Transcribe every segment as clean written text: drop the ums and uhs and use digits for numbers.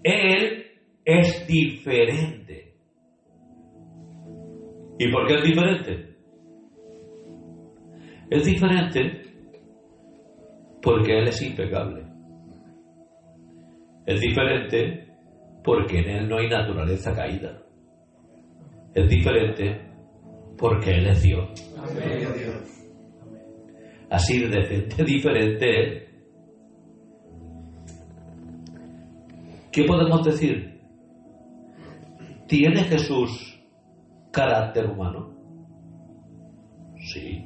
Él es diferente. ¿Y por qué es diferente? Es diferente porque Él es impecable. Es diferente porque en Él no hay naturaleza caída. Es diferente porque Él es Dios. Amén. Así de diferente Él. ¿Qué podemos decir? ¿Tiene Jesús carácter humano? Sí.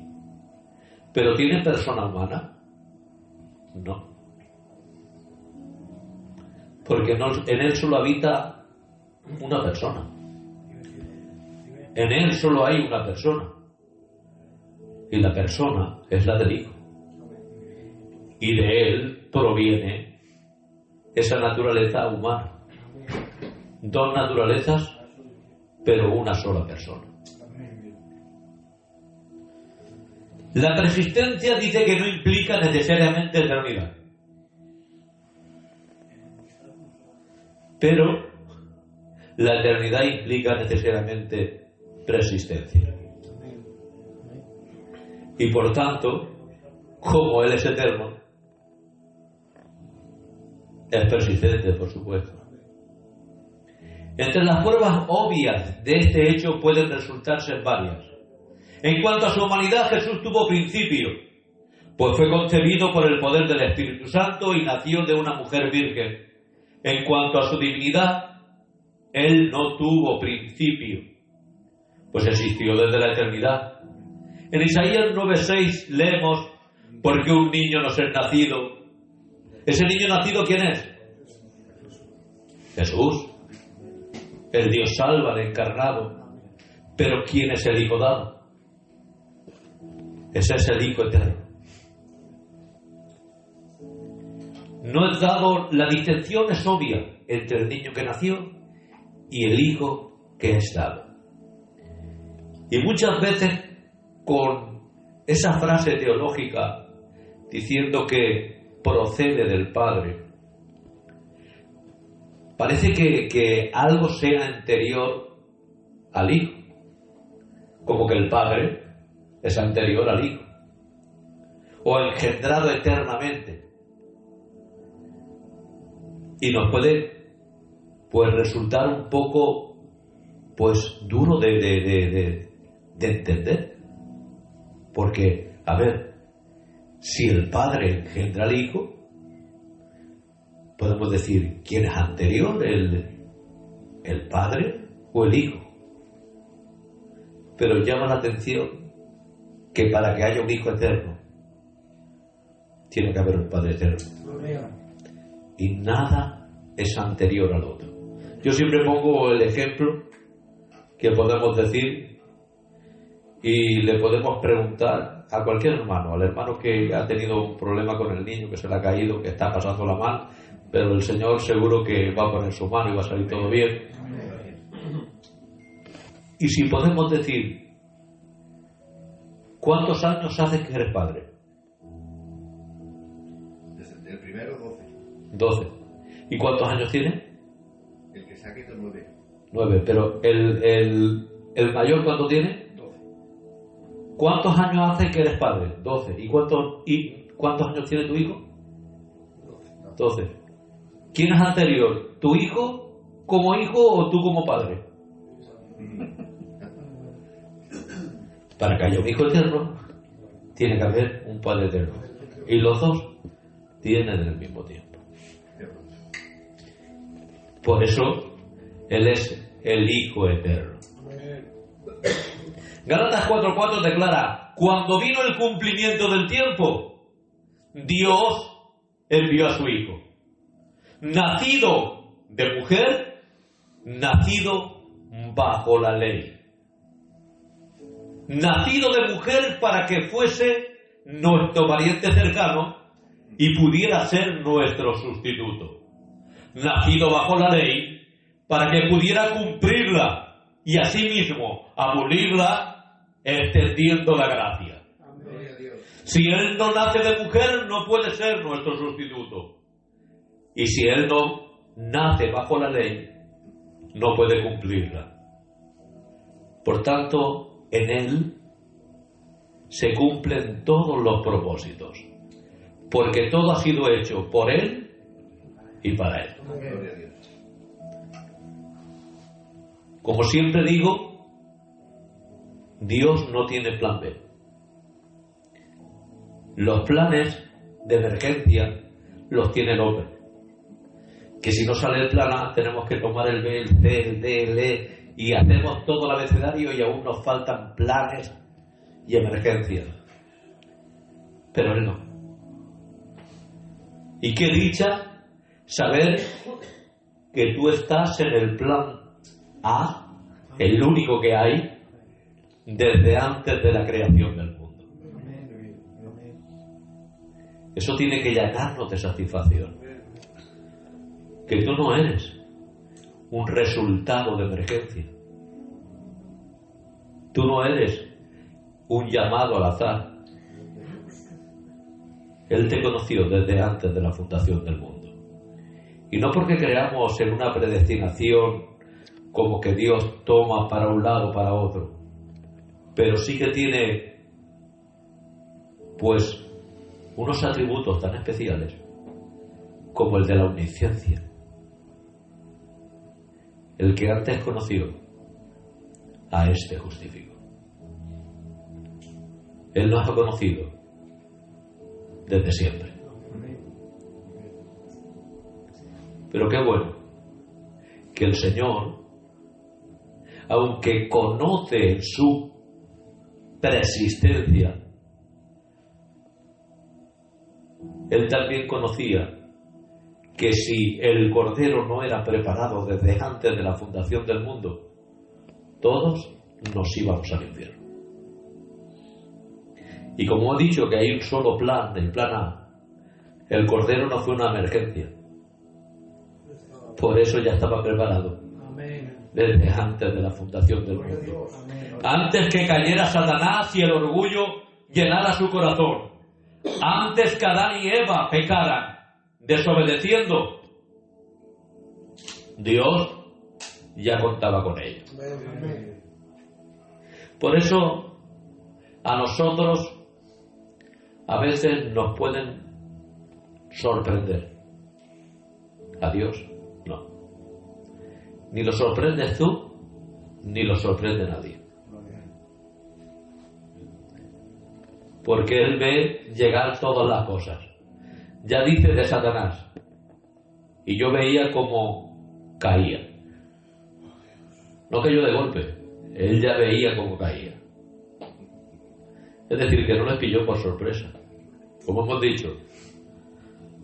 ¿Pero tiene persona humana? No. Porque en Él solo habita una persona. En Él solo hay una persona. Y la persona es la del Hijo. Y de Él proviene esa naturaleza humana. Dos naturalezas, pero una sola persona. La persistencia dice que no implica necesariamente eternidad. Pero la eternidad implica necesariamente persistencia. Y por tanto, como Él es eterno, es persistente, por supuesto. Entre las pruebas obvias de este hecho pueden resultar ser varias. En cuanto a su humanidad, Jesús tuvo principio, pues fue concebido por el poder del Espíritu Santo y nació de una mujer virgen. En cuanto a su divinidad, Él no tuvo principio, pues existió desde la eternidad. En Isaías 9:6 leemos: porque un niño nos es nacido. ¿Ese niño nacido quién es? Jesús, el Dios salva, el encarnado. Pero ¿quién es el Hijo dado? Ese es el Hijo eterno. No es dado, la distinción es obvia entre el niño que nació y el Hijo que es dado. Y muchas veces con esa frase teológica diciendo que procede del Padre, parece que algo sea anterior al Hijo, como que el Padre es anterior al Hijo, o engendrado eternamente. Y nos puede pues resultar un poco pues duro de entender, porque a ver, si el Padre engendra al Hijo, podemos decir ¿quién es anterior, el Padre o el Hijo? Pero llama la atención que para que haya un Hijo eterno tiene que haber un Padre eterno. Y nada es anterior al otro. Yo siempre pongo el ejemplo que podemos decir y le podemos preguntar a cualquier hermano, al hermano que ha tenido un problema con el niño, que se le ha caído, que está pasándola mal, pero el Señor seguro que va a poner su mano y va a salir todo bien. Y si podemos decir, ¿cuántos años hace que eres padre? Desde el primero 12. 12. ¿Y cuántos años tiene? El que se ha quitado 9. 9. Pero el mayor, ¿cuánto tiene? 12. ¿Cuántos años hace que eres padre? 12. ¿Y cuántos años tiene tu hijo? 12. ¿Quién es anterior? ¿Tu hijo como hijo o tú como padre? Para que haya un hijo eterno, tiene que haber un padre eterno. Y los dos tienen el mismo tiempo. Por eso, Él es el Hijo eterno. Gálatas 4:4 declara: cuando vino el cumplimiento del tiempo, Dios envió a su Hijo, nacido de mujer, nacido bajo la ley. Nacido de mujer para que fuese nuestro pariente cercano y pudiera ser nuestro sustituto. Nacido bajo la ley para que pudiera cumplirla y asimismo abolirla extendiendo la gracia. Si Él no nace de mujer, no puede ser nuestro sustituto. Y si Él no nace bajo la ley, no puede cumplirla. Por tanto, en Él se cumplen todos los propósitos, porque todo ha sido hecho por Él y para Él. Gloria a Dios. Como siempre digo, Dios no tiene plan B. Los planes de emergencia los tiene el hombre. Que si no sale el plan A, tenemos que tomar el B, el C, el D, el E, y hacemos todo el abecedario y aún nos faltan planes y emergencias. Pero Él no. Y qué dicha saber que tú estás en el plan A, el único que hay, desde antes de la creación del mundo. Eso tiene que llenarnos de satisfacción. Que tú no eres un resultado de emergencia. Tú no eres un llamado al azar. Él te conoció desde antes de la fundación del mundo. Y no porque creamos en una predestinación como que Dios toma para un lado o para otro, pero sí que tiene pues unos atributos tan especiales como el de la omnisciencia. El que antes conoció, a este justificó. Él nos ha conocido desde siempre. Pero qué bueno que el Señor, aunque conoce en su preexistencia, Él también conocía que si el Cordero no era preparado desde antes de la fundación del mundo, todos nos íbamos al infierno. Y como he dicho que hay un solo plan, el plan A, el Cordero no fue una emergencia. Por eso ya estaba preparado desde antes de la fundación del mundo. Antes que cayera Satanás y el orgullo llenara su corazón, antes que Adán y Eva pecaran desobedeciendo, Dios ya contaba con ellos. Por eso a nosotros a veces nos pueden sorprender. A Dios no. Ni lo sorprendes tú, ni lo sorprende nadie. Porque Él ve llegar todas las cosas. Ya dice de Satanás. Y yo veía cómo caía. No cayó de golpe. Él ya veía cómo caía. Es decir, que no les pilló por sorpresa. Como hemos dicho,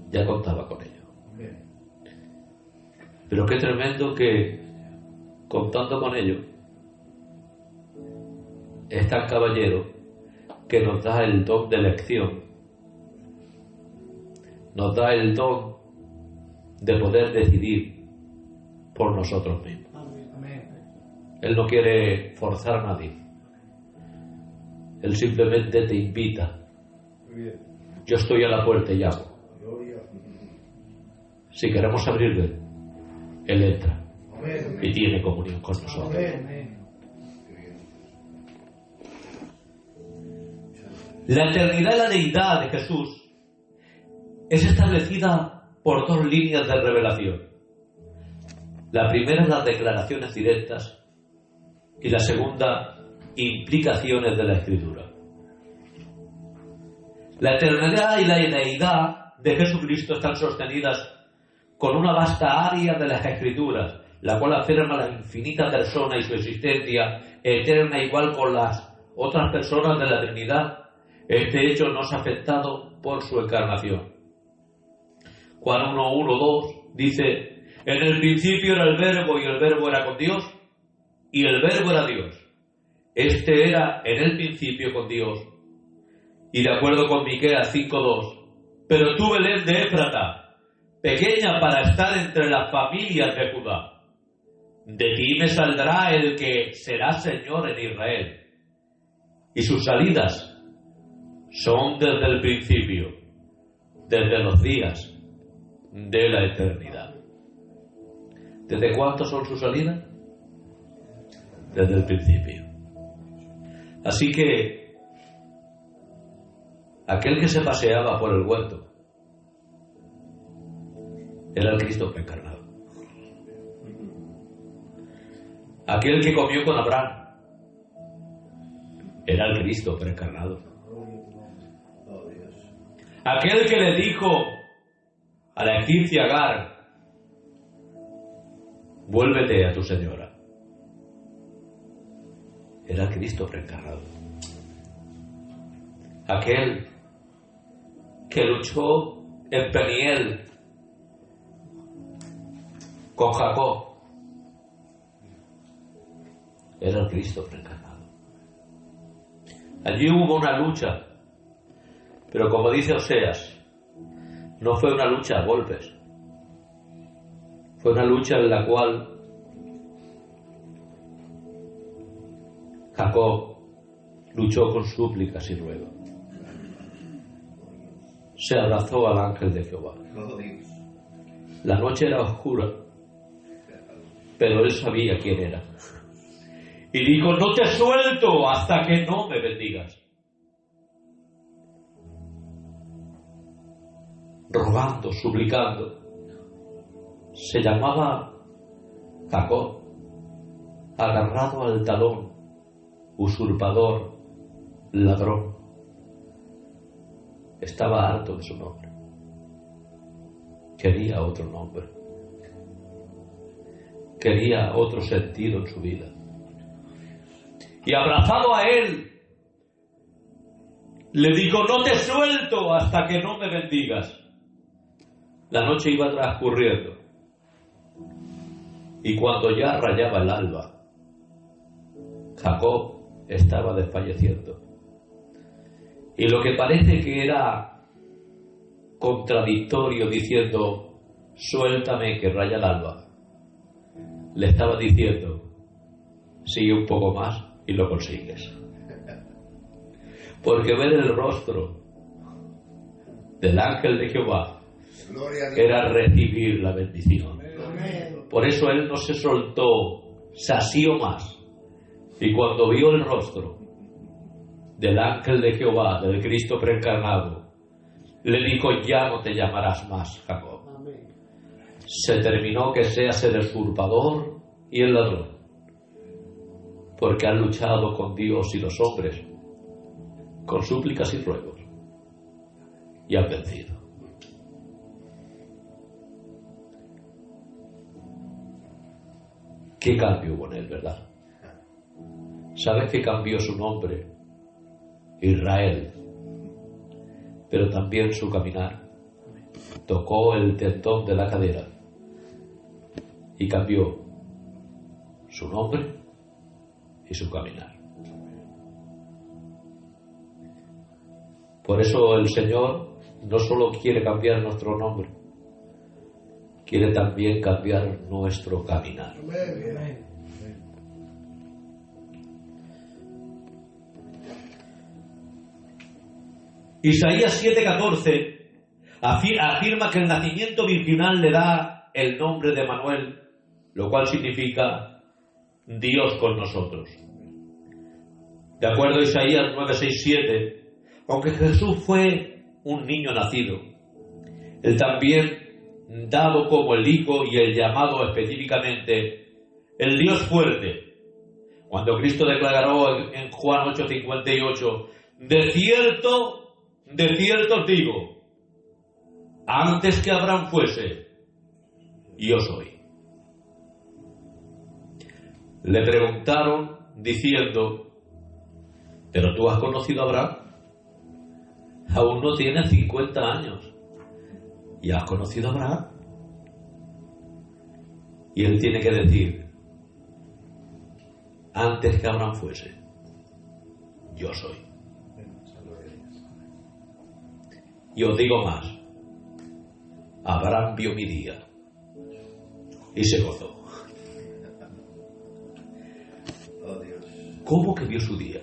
ya contaba con ello. Pero qué tremendo que, contando con ello, es tan caballero que nos da el don de elección, nos da el don de poder decidir por nosotros mismos. Él no quiere forzar a nadie. Él simplemente te invita. Yo estoy a la puerta y llamo. Si queremos abrirle, Él entra y tiene comunión con nosotros. La eternidad y la deidad de Jesús es establecida por dos líneas de revelación. La primera es las declaraciones directas y la segunda, implicaciones de la Escritura. La eternidad y la deidad de Jesucristo están sostenidas con una vasta área de las Escrituras, la cual afirma la infinita persona y su existencia eterna igual con las otras personas de la Trinidad. Este hecho no es afectado por su encarnación. Juan 1:1-2 dice: en el principio era el Verbo, y el Verbo era con Dios, y el Verbo era Dios. Este era en el principio con Dios. Y de acuerdo con Miqueas 5:2, pero tú, Belén de Éfrata, pequeña para estar entre las familias de Judá, de ti me saldrá el que será Señor en Israel, y sus salidas son desde el principio, desde los días de la eternidad. ¿Desde cuánto son sus salidas? Desde el principio. Así que aquel que se paseaba por el huerto era el Cristo preencarnado. Aquel que comió con Abraham era el Cristo preencarnado. Aquel que le dijo a la egipcia Agar: vuélvete a tu señora, era el Cristo preencarnado. Aquel que luchó en Peniel con Jacob era el Cristo preencarnado. Allí hubo una lucha, pero como dice Oseas, no fue una lucha a golpes, fue una lucha en la cual Jacob luchó con súplicas y ruegos. Se abrazó al ángel de Jehová. La noche era oscura, pero él sabía quién era. Y dijo: no te suelto hasta que no me bendigas. Rogando, suplicando. Se llamaba Jacob, agarrado al talón, usurpador, ladrón. Estaba harto de su nombre. Quería otro nombre. Quería otro sentido en su vida. Y abrazado a él, le dijo: no te suelto hasta que no me bendigas. La noche iba transcurriendo, y cuando ya rayaba el alba, Jacob estaba desfalleciendo. Y lo que parece que era contradictorio, diciendo: suéltame que raya el alba, le estaba diciendo: sigue un poco más y lo consigues. Porque ver el rostro del ángel de Jehová era recibir la bendición. Por eso él no se soltó, se asió más. Y cuando vio el rostro del ángel de Jehová, del Cristo preencarnado, le dijo: ya no te llamarás más Jacob. Se terminó que seas el usurpador y el ladrón, porque has luchado con Dios y los hombres, con súplicas y ruegos, y has vencido. ¿Qué cambio hubo en él, verdad? ¿Sabes que cambió su nombre? Israel. Pero también su caminar. Tocó el tendón de la cadera y cambió su nombre y su caminar. Por eso el Señor no solo quiere cambiar nuestro nombre, quiere también cambiar nuestro caminar. Isaías 7:14 afirma que el nacimiento virginal le da el nombre de Manuel, lo cual significa Dios con nosotros. De acuerdo a Isaías 9:6-7, aunque Jesús fue un niño nacido, él también dado como el Hijo y el llamado específicamente el Dios fuerte. Cuando Cristo declaró en Juan 8:58, de cierto os digo, antes que Abraham fuese, yo soy. Le preguntaron diciendo: ¿pero tú has conocido a Abraham? Aún no tienes 50 años. ¿Y has conocido a Abraham? Y él tiene que decir: antes que Abraham fuese, yo soy. Y os digo más: Abraham vio mi día y se gozó. ¿Cómo que vio su día?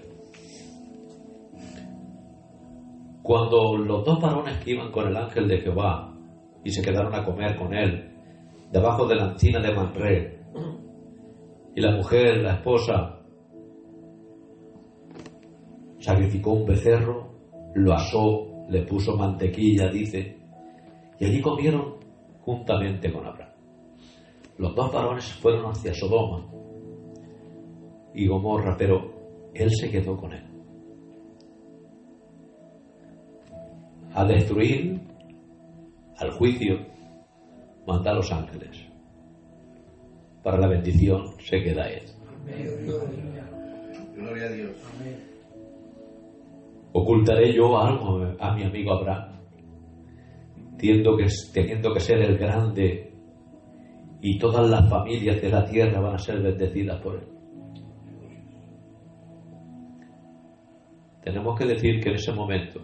Cuando los dos varones que iban con el ángel de Jehová y se quedaron a comer con él, debajo de la encina de Manré. Y la mujer, la esposa, sacrificó un becerro, lo asó, le puso mantequilla, dice, y allí comieron juntamente con Abraham. Los dos varones fueron hacia Sodoma y Gomorra, pero él se quedó con él. A destruir, al juicio, manda a los ángeles. Para la bendición se queda él. Gloria a Dios. ¿Ocultaré yo algo a mi amigo Abraham? Teniendo que ser el grande y todas las familias de la tierra van a ser bendecidas por él. Tenemos que decir que en ese momento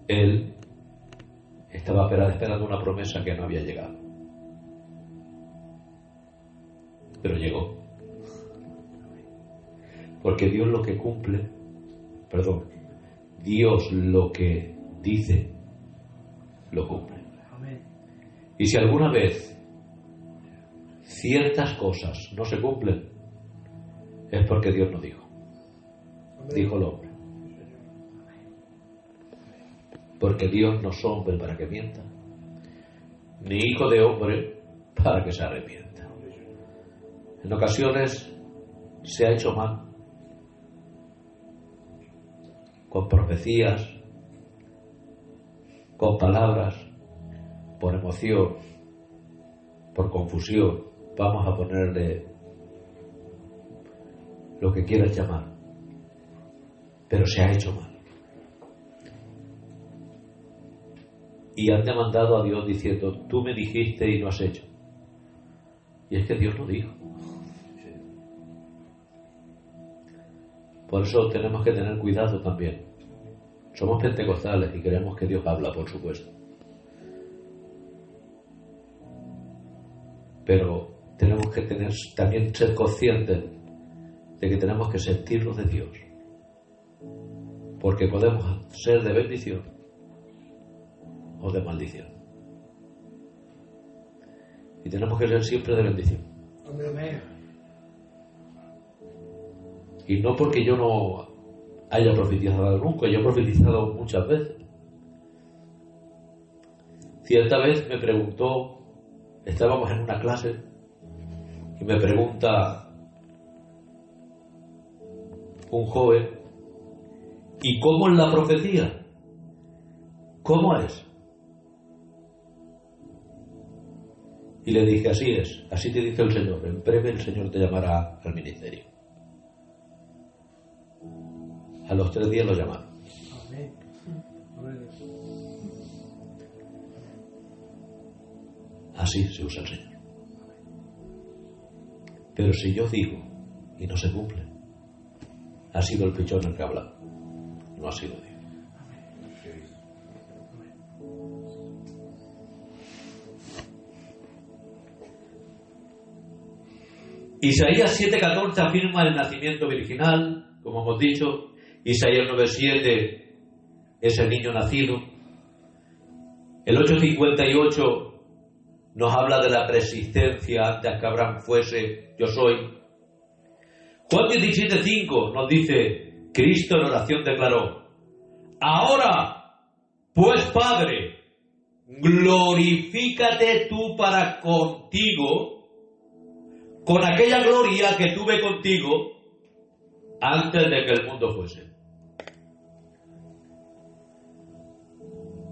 él estaba esperando una promesa que no había llegado, pero llegó, porque Dios lo que Dios lo que dice lo cumple. Y si alguna vez ciertas cosas no se cumplen, es porque Dios no dijo, dijo el hombre. Porque Dios no es hombre para que mienta, ni hijo de hombre para que se arrepienta. En ocasiones se ha hecho mal, con profecías, con palabras, por emoción, por confusión, vamos a ponerle lo que quieras llamar, pero se ha hecho mal. Y han demandado a Dios diciendo, tú me dijiste y no has hecho. Y es que Dios lo dijo. Por eso tenemos que tener cuidado también. Somos pentecostales y creemos que Dios habla, por supuesto. Pero tenemos que también ser conscientes de que tenemos que sentirnos de Dios. Porque podemos ser de bendición o de maldición. Y tenemos que ser siempre de bendición. Amén. Y no porque yo no haya profetizado nunca, yo he profetizado muchas veces. Cierta vez me preguntó, estábamos en una clase, y me pregunta un joven, ¿y cómo es la profecía? ¿Cómo es? Y le dije, así es, así te dice el Señor, en breve el Señor te llamará al ministerio. A los 3 días lo llamaron. Amén. Así se usa el Señor. Pero si yo digo y no se cumple, ha sido el pichón el que ha hablado, no ha sido Dios. Isaías 7:14 afirma el nacimiento virginal, como hemos dicho. Isaías 9:7 es el niño nacido. El 8:58 nos habla de la preexistencia antes que Abraham fuese, yo soy. Juan 17:5 nos dice, Cristo en oración declaró, ahora, pues Padre, glorifícate tú para contigo, con aquella gloria que tuve contigo antes de que el mundo fuese.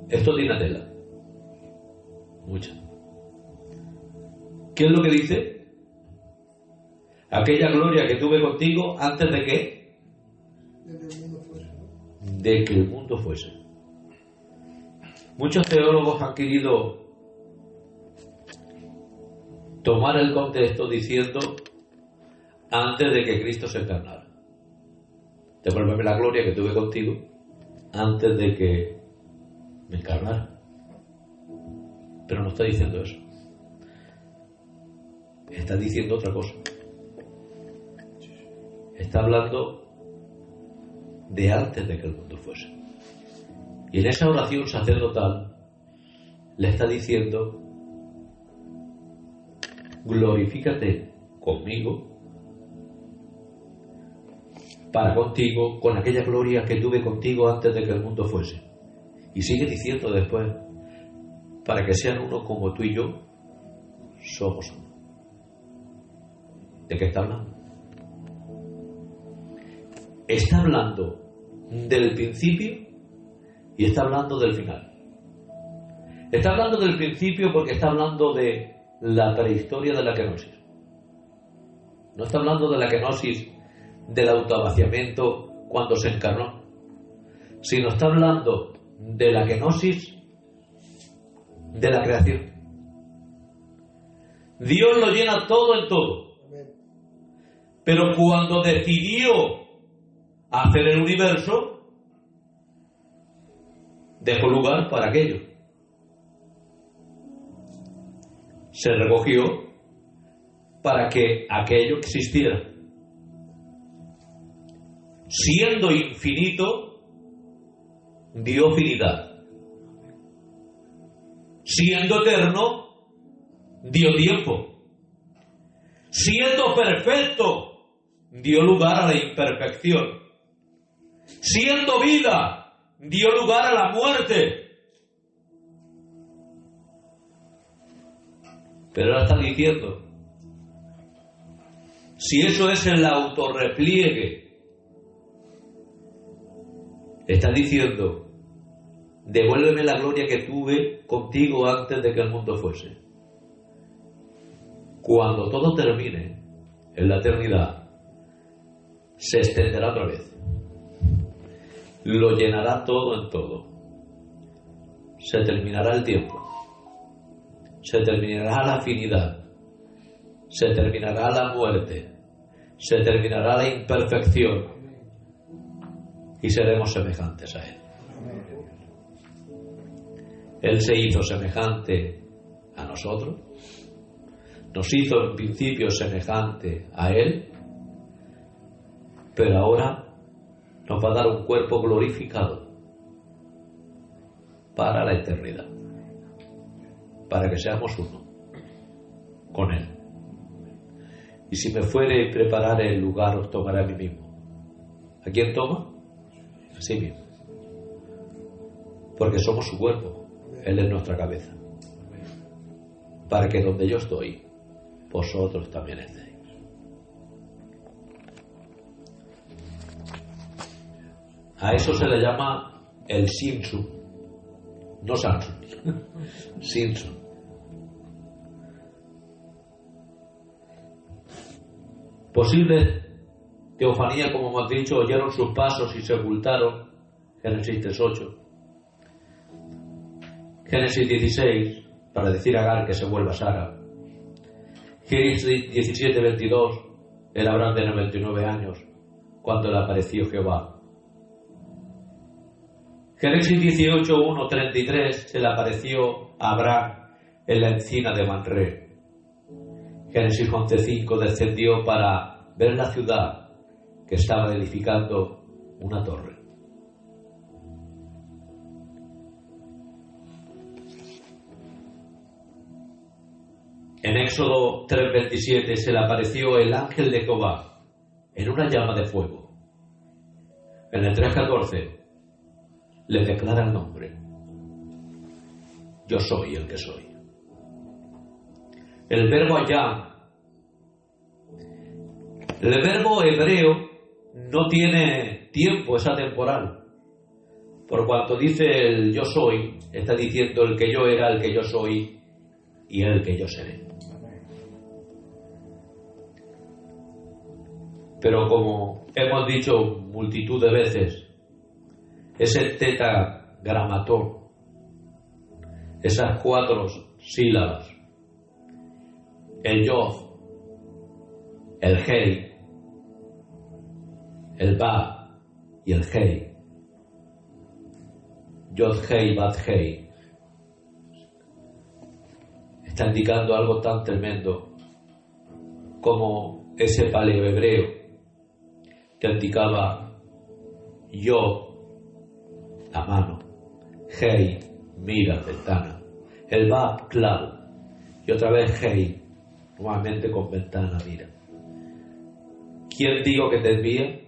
Esto tiene tela. Mucha. ¿Qué es lo que dice? Aquella gloria que tuve contigo antes de qué? De que el mundo fuese. Muchos teólogos han querido tomar el contexto diciendo antes de que Cristo se encarnara. Devuélveme la gloria que tuve contigo antes de que me encarnara. Pero no está diciendo eso. Está diciendo otra cosa. Está hablando de antes de que el mundo fuese. Y en esa oración sacerdotal le está diciendo: glorifícate conmigo, para contigo, con aquella gloria que tuve contigo antes de que el mundo fuese. Y sigue diciendo después: para que sean uno como tú y yo somos uno. ¿De qué está hablando? Está hablando del principio y está hablando del final. Está hablando del principio porque está hablando de la prehistoria de la kenosis. No está hablando de la kenosis del autovaciamiento cuando se encarnó, sino está hablando de la kenosis de la creación. Dios lo llena todo en todo. Pero cuando decidió hacer el universo, dejó lugar para aquello. Se recogió para que aquello existiera. Siendo infinito, dio finidad. Siendo eterno, dio tiempo. Siendo perfecto, dio lugar a la imperfección. Siendo vida, dio lugar a la muerte. Pero ahora está diciendo: si eso es el autorrepliegue, está diciendo: devuélveme la gloria que tuve contigo antes de que el mundo fuese. Cuando todo termine en la eternidad, se extenderá otra vez. Lo llenará todo en todo. Se terminará el tiempo. Se terminará la afinidad. Se terminará la muerte. Se terminará la imperfección. Y seremos semejantes a Él. Él se hizo semejante a nosotros. Nos hizo en principio semejante a Él. Pero ahora nos va a dar un cuerpo glorificado para la eternidad, para que seamos uno con Él. Y si me fuere a preparar el lugar, os tomaré a mí mismo. ¿A quién toma? A sí mismo. Porque somos su cuerpo, Él es nuestra cabeza. Para que donde yo estoy, vosotros también estéis. A eso se le llama el Simpson, no Samsung, Simpson. Posible teofanía, como hemos dicho, oyeron sus pasos y se ocultaron, Génesis 3:8. Génesis 16, para decir a Agar que se vuelva Sara. Génesis 17:22, el Abraham de 99 años, cuando le apareció Jehová. Génesis 18:1-33, se le apareció a Abraham en la encina de Manré. Génesis 11:5, descendió para ver la ciudad que estaba edificando una torre. En Éxodo 3:27 se le apareció el ángel de Jehová en una llama de fuego. En el 3:14 le declara el nombre: yo soy el que soy. El verbo Hayam, el verbo hebreo no tiene tiempo, es atemporal. Por cuanto dice el yo soy, está diciendo el que yo era, el que yo soy y el que yo seré. Pero como hemos dicho multitud de veces, ese tetragramatón, esas 4 sílabas, el Yod, el Hei, el Ba y el Hei, Yod Hei, Bat Hei, está indicando algo tan tremendo como ese paleohebreo que indicaba Yod, la mano, Hei, mira, ventana, El va, clavo. Y otra vez hey, nuevamente con ventana, mira. ¿Quién digo que te envía?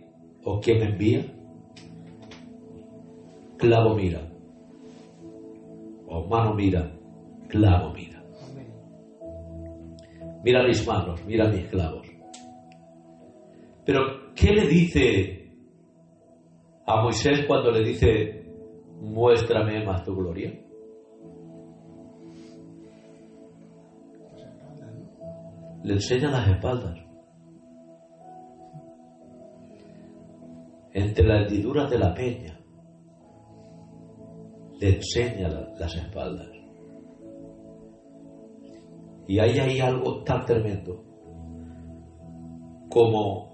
¿O quién me envía? Clavo, mira. O mano, mira. Clavo, mira. Mira mis manos, mira mis clavos. Pero, ¿qué le dice a Moisés cuando le dice, muéstrame más tu gloria? Le enseña las espaldas. Entre las hendiduras de la peña. Le enseña las espaldas. Y ahí hay algo tan tremendo como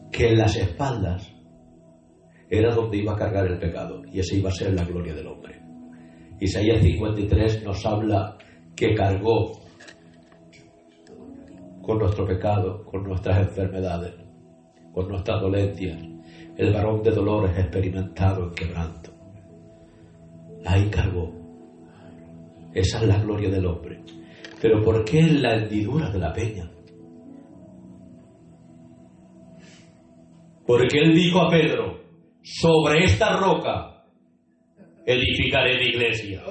que en las espaldas era donde iba a cargar el pecado, y esa iba a ser la gloria del hombre. Isaías 53 nos habla que cargó con nuestro pecado, con nuestras enfermedades, con nuestras dolencias, el varón de dolores experimentado en quebranto. Ahí cargó. Esa es la gloria del hombre. Pero ¿por qué en la hendidura de la peña? Porque él dijo a Pedro, sobre esta roca edificaré mi iglesia.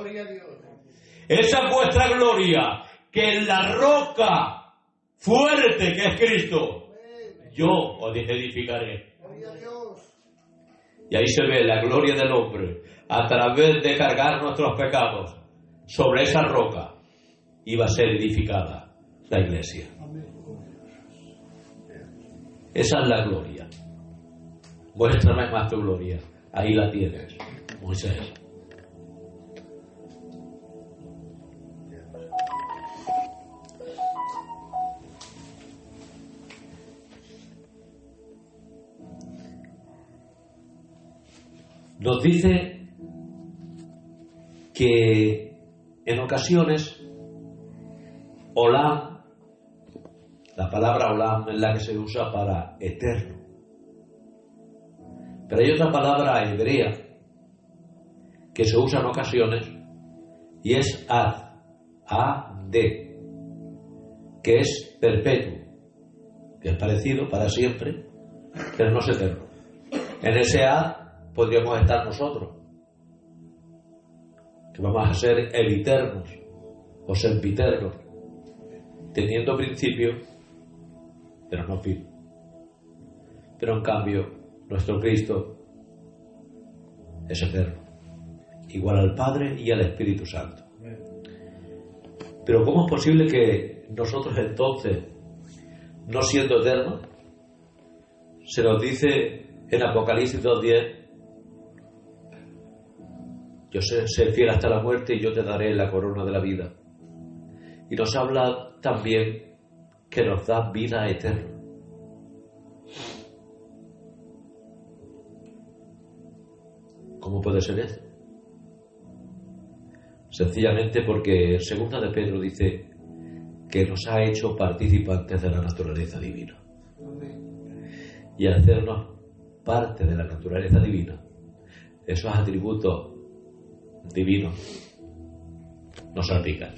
Esa es vuestra gloria, que en la roca fuerte que es Cristo, yo os edificaré. Y ahí se ve la gloria del hombre, a través de cargar nuestros pecados. Sobre esa roca iba a ser edificada la iglesia. Esa es la gloria. Muéstrame más tu gloria. Ahí la tienes, Moisés. Nos dice que en ocasiones Olam, la palabra Olam es la que se usa para eterno. Pero hay otra palabra hebrea que se usa en ocasiones y es Ad, que es perpetuo, que es parecido para siempre, pero no es eterno. En ese Ad podríamos estar nosotros, que vamos a ser eviternos o sempiternos, teniendo principio, pero no fin. Pero en cambio, nuestro Cristo es eterno, igual al Padre y al Espíritu Santo. Pero ¿cómo es posible que nosotros entonces, no siendo eternos, se nos dice en Apocalipsis 2:10, yo sé fiel hasta la muerte y yo te daré la corona de la vida? Y nos habla también que nos da vida eterna. ¿Cómo puede ser eso? Sencillamente porque en segunda de Pedro dice que nos ha hecho participantes de la naturaleza divina. Y al hacernos parte de la naturaleza divina, esos atributos divinos nos salpican.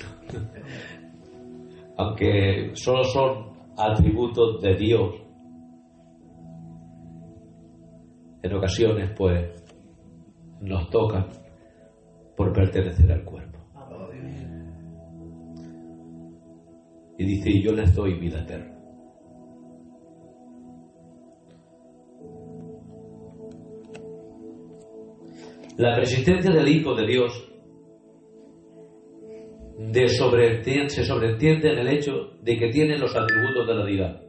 Aunque solo son atributos de Dios, en ocasiones pues nos tocan por pertenecer al cuerpo. Y dice, y yo les doy vida eterna. La persistencia del Hijo de Dios se sobreentiende en el hecho de que tiene los atributos de la deidad.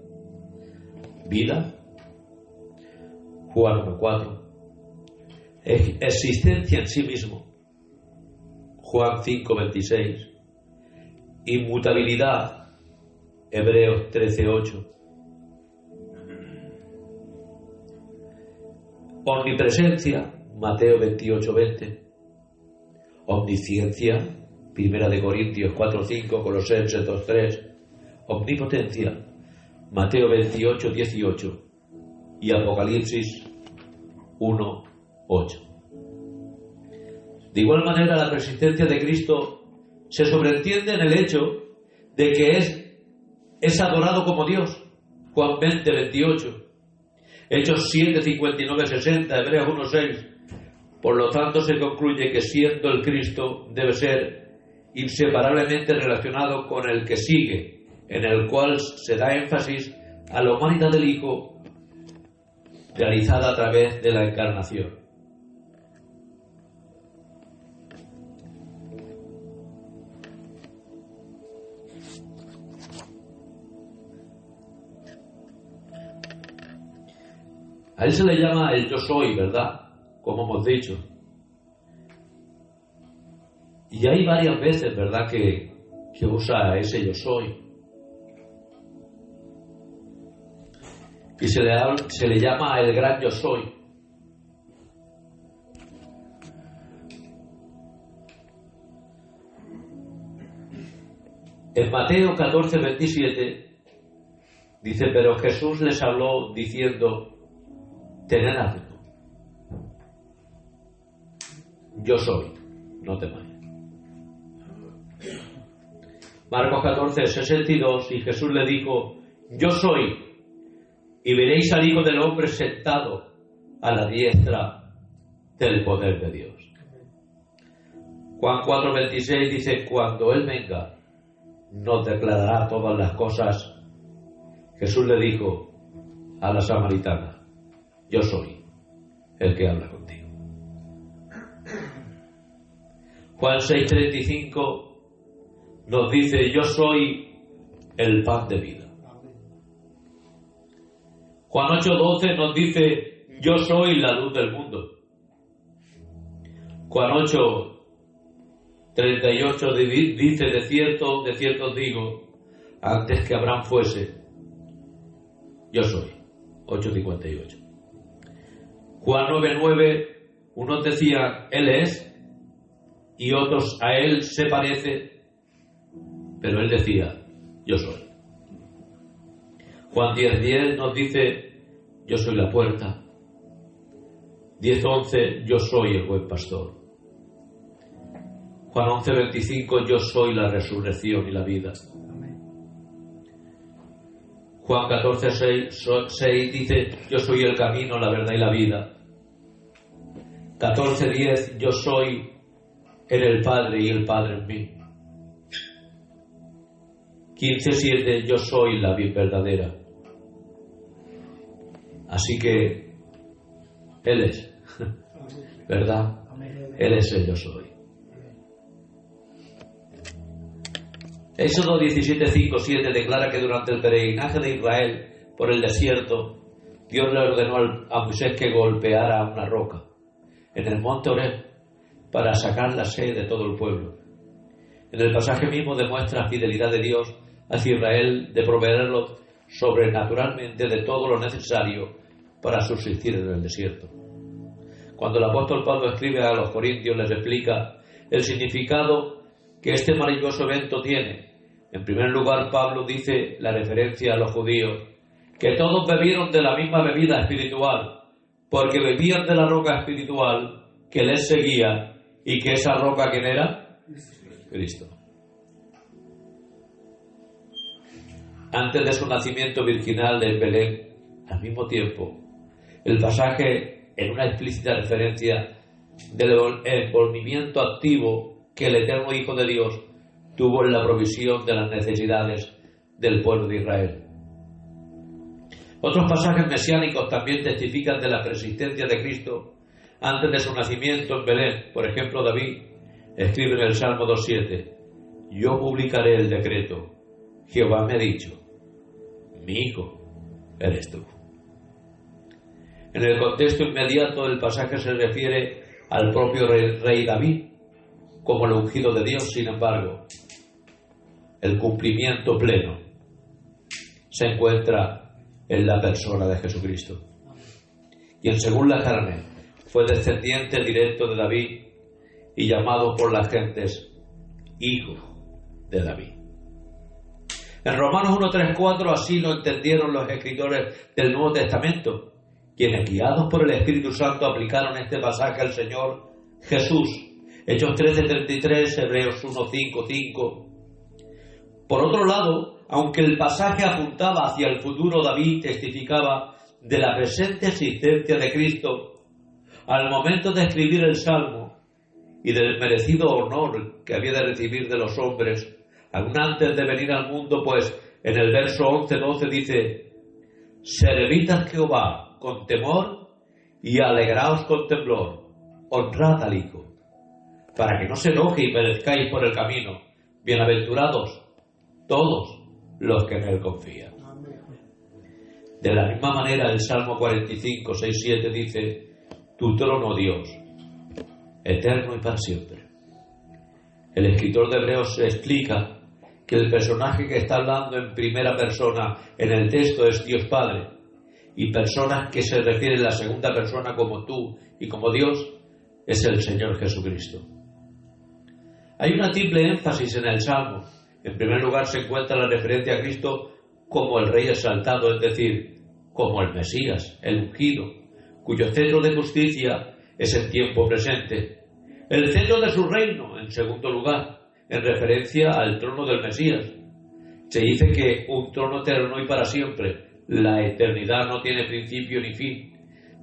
Vida, Juan 1:4. Existencia en sí mismo, Juan 5:26. Inmutabilidad, Hebreos 13:8. Omnipresencia, Mateo 28:20. Omnisciencia, 1 Corintios 4:5, Colosenses 2:3. Omnipotencia, Mateo 28:18 y Apocalipsis 1:8. De igual manera, la preexistencia de Cristo se sobreentiende en el hecho de que es adorado como Dios. Juan 20, 28. Hechos 7, 59, 60, Hebreos 1, 6. Por lo tanto, se concluye que siendo el Cristo debe ser inseparablemente relacionado con el que sigue, en el cual se da énfasis a la humanidad del Hijo realizada a través de la encarnación. A él se le llama el yo soy, ¿verdad? Como hemos dicho. Y hay varias veces, ¿verdad?, que usa ese yo soy. Y se le llama el gran yo soy. En Mateo 14, 27 dice: pero Jesús les habló diciendo: tened ánimo, yo soy, no temáis. Marcos 14, 62, y Jesús le dijo: yo soy, y veréis al Hijo del Hombre sentado a la diestra del poder de Dios. Juan 4, 26 dice: cuando Él venga, nos declarará todas las cosas. Jesús le dijo a la samaritana: yo soy el que habla contigo. Juan 6:35 nos dice: yo soy el pan de vida. Juan 8:12 nos dice: yo soy la luz del mundo. Juan 8:38 dice: de cierto os digo, antes que Abraham fuese, yo soy. 8:58. Juan 9:9, unos decían: Él es, y otros: a Él se parece, pero Él decía: yo soy. Juan 10:10 nos dice: yo soy la puerta. 10:11, yo soy el buen pastor. Juan 11:25, yo soy la resurrección y la vida. Juan 14:6 dice: yo soy el camino, la verdad y la vida. 14:10, yo soy en el Padre y el Padre en mí. 15:7, yo soy la vid verdadera. Así que Él es, ¿verdad? Él es el yo soy. Éxodo 17:5-7 declara que durante el peregrinaje de Israel por el desierto, Dios le ordenó a Moisés que golpeara una roca en el monte Horeb para sacar la sed de todo el pueblo. En el pasaje mismo demuestra la fidelidad de Dios hacia Israel de proveerlo sobrenaturalmente de todo lo necesario para subsistir en el desierto. Cuando el apóstol Pablo escribe a los corintios, les explica el significado que este maravilloso evento tiene. En primer lugar, Pablo dice la referencia a los judíos, que todos bebieron de la misma bebida espiritual, porque bebían de la roca espiritual que les seguía, y que esa roca, ¿quién era? Cristo. Antes de su nacimiento virginal en Belén, al mismo tiempo, el pasaje en una explícita referencia del envolvimiento activo que el eterno Hijo de Dios tuvo en la provisión de las necesidades del pueblo de Israel. Otros pasajes mesiánicos también testifican de la persistencia de Cristo antes de su nacimiento en Belén. Por ejemplo, David escribe en el Salmo 2:7: yo publicaré el decreto, Jehová me ha dicho, mi hijo eres tú. En el contexto inmediato del pasaje se refiere al propio rey David como el ungido de Dios. Sin embargo, el cumplimiento pleno se encuentra en la persona de Jesucristo, quien según la carne fue descendiente directo de David y llamado por las gentes hijo de David. En Romanos 1:3-4 así lo entendieron los escritores del Nuevo Testamento, quienes guiados por el Espíritu Santo aplicaron este pasaje al Señor Jesús Hechos 13:33, Hebreos 1:5. Por otro lado, aunque el pasaje apuntaba hacia el futuro, David testificaba de la presente existencia de Cristo al momento de escribir el Salmo y del merecido honor que había de recibir de los hombres aún antes de venir al mundo, pues en el verso 11-12 dice: servid a Jehová con temor y alegraos con temblor, honrad al Hijo, para que no se enoje y perezcáis por el camino. Bienaventurados todos los que en él confían. De la misma manera, el Salmo 45:6-7 dice: tu trono, Dios, eterno y para siempre. El escritor de Hebreos explica que el personaje que está hablando en primera persona en el texto es Dios Padre, y personas que se refieren en la segunda persona como tú y como Dios es el Señor Jesucristo. Hay una triple énfasis en el Salmo. En primer lugar se encuentra la referencia a Cristo como el Rey exaltado, es decir, como el Mesías, el ungido, cuyo cetro de justicia es el tiempo presente. El cetro de su reino, en segundo lugar, en referencia al trono del Mesías. Se dice que un trono eterno y para siempre. La eternidad no tiene principio ni fin.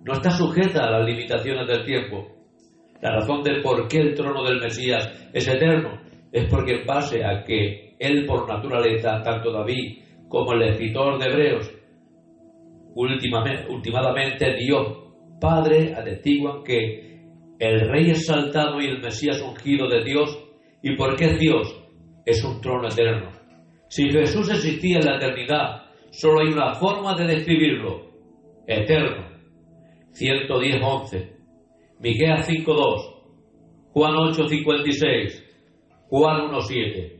No está sujeta a las limitaciones del tiempo. La razón de por qué el trono del Mesías es eterno es porque en base a que él por naturaleza, tanto David como el escritor de Hebreos, últimamente Dios Padre atestiguan que el Rey exaltado y el Mesías ungido de Dios, y porque es Dios, es un trono eterno. Si Jesús existía en la eternidad, solo hay una forma de describirlo: eterno. 110:11, Miqueas 5:2, Juan 8:56, Juan 1:7.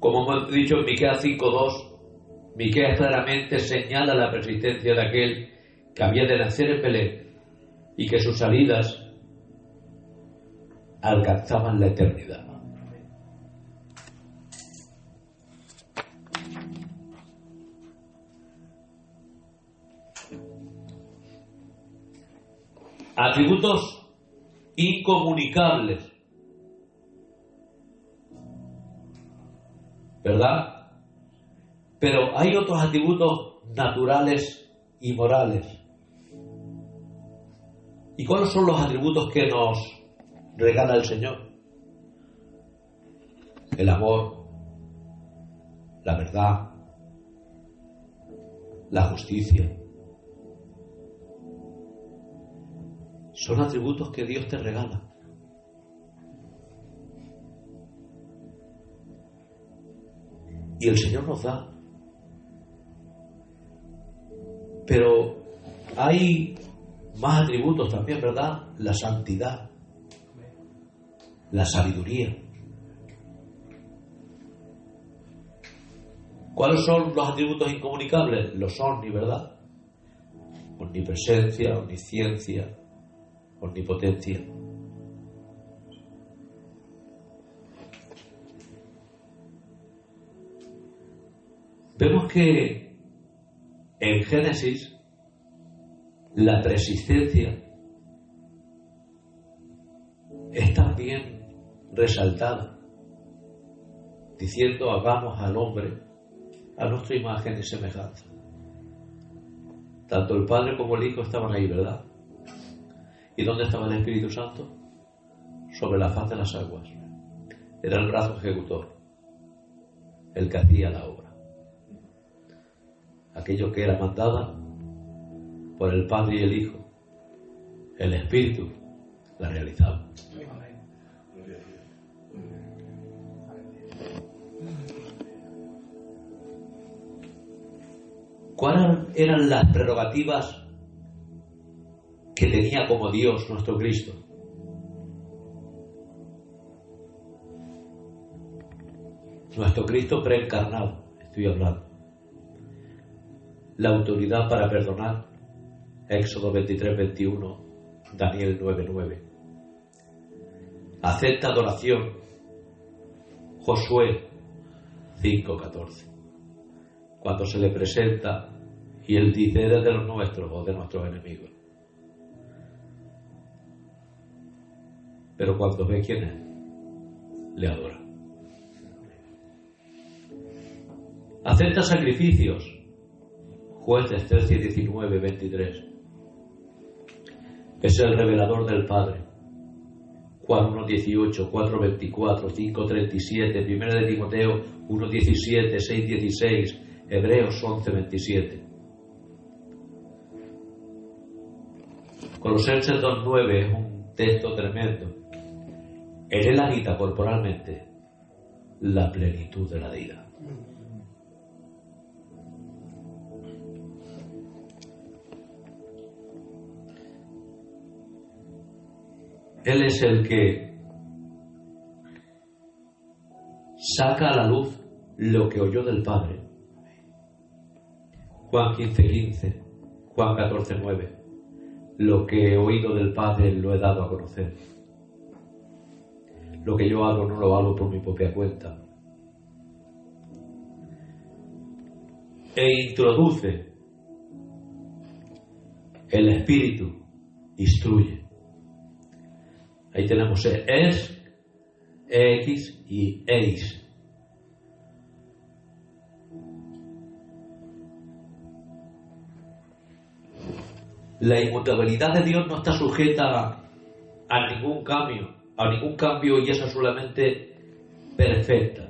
Como hemos dicho en Miqueas 5:2, Miqueas claramente señala la persistencia de aquel que había de nacer en Belén y que sus salidas alcanzaban la eternidad. Atributos incomunicables, ¿verdad? Pero hay otros atributos naturales y morales. ¿Y cuáles son los atributos que nos regala el Señor? El amor, la verdad, la justicia. Son atributos que Dios te regala. Y el Señor nos da. Pero hay más atributos también, ¿verdad? La santidad, la sabiduría. ¿Cuáles son los atributos incomunicables? Los omni, ¿verdad? Omnipresencia, omnisciencia, omnipotencia. Vemos que en Génesis la preexistencia es también resaltada, diciendo: hagamos al hombre a nuestra imagen y semejanza. Tanto el Padre como el Hijo estaban ahí, ¿verdad? ¿Y dónde estaba el Espíritu Santo? Sobre la faz de las aguas. Era el brazo ejecutor, el que hacía la obra. Aquello que era mandada por el Padre y el Hijo, el Espíritu la realizaba. ¿Cuáles eran las prerrogativas que tenía como Dios nuestro Cristo? Nuestro Cristo preencarnado, estoy hablando. La autoridad para perdonar, Éxodo 23:21, Daniel 9:9. Acepta adoración, Josué 5:14. Cuando se le presenta y él dice: eres de los nuestros o de nuestros enemigos. pero cuando ve quién es, le adora. Acepta sacrificios. Jueces 13, 19, 23. Es el revelador del Padre. Juan 1, 18, 4, 24, 5, 37, 1 de Timoteo 1, 17, 6, 16, Hebreos 11, 27. Colosenses 2, 9 es un texto tremendo. En él habita corporalmente la plenitud de la deidad. Él es el que saca a la luz lo que oyó del Padre. Juan 15, 15, Juan 14, 9. Lo que he oído del Padre lo he dado a conocer. Lo que yo hago no lo hago por mi propia cuenta. E introduce el Espíritu, instruye. Ahí tenemos es, X y eis. La inmutabilidad de Dios no está sujeta a ningún cambio y es absolutamente perfecta.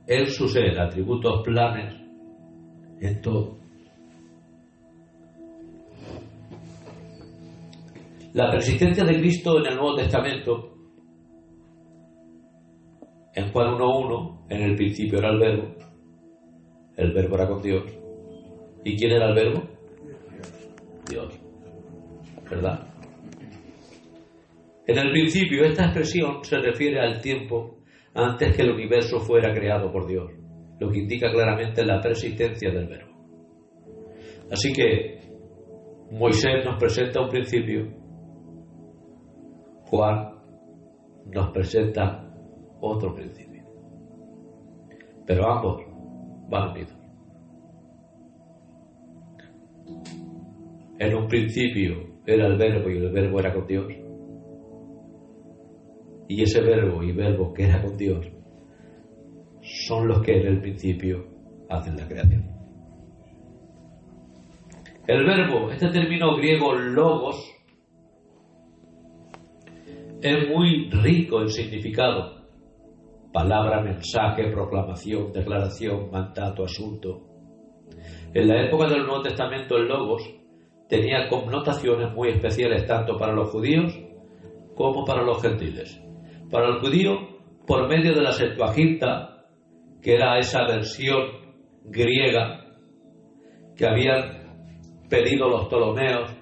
Él su ser, atributos, planes, en todo. La persistencia de Cristo en el Nuevo Testamento, en Juan 1.1, en el principio era el Verbo era con Dios. ¿Y quién era el Verbo? Dios, ¿verdad? En el principio, esta expresión se refiere al tiempo antes que el universo fuera creado por Dios, lo que indica claramente la persistencia del Verbo. Así que Moisés nos presenta un principio, Juan nos presenta otro principio, pero ambos van unidos. En un principio era el Verbo y el Verbo era con Dios, y ese Verbo y Verbo que era con Dios son los que en el principio hacen la creación. El Verbo, este término griego logos, es muy rico en significado. Palabra, mensaje, proclamación, declaración, mandato, asunto. En la época del Nuevo Testamento el logos tenía connotaciones muy especiales tanto para los judíos como para los gentiles. Para el judío, por medio de la Septuaginta, que era esa versión griega que habían pedido los Ptolomeos,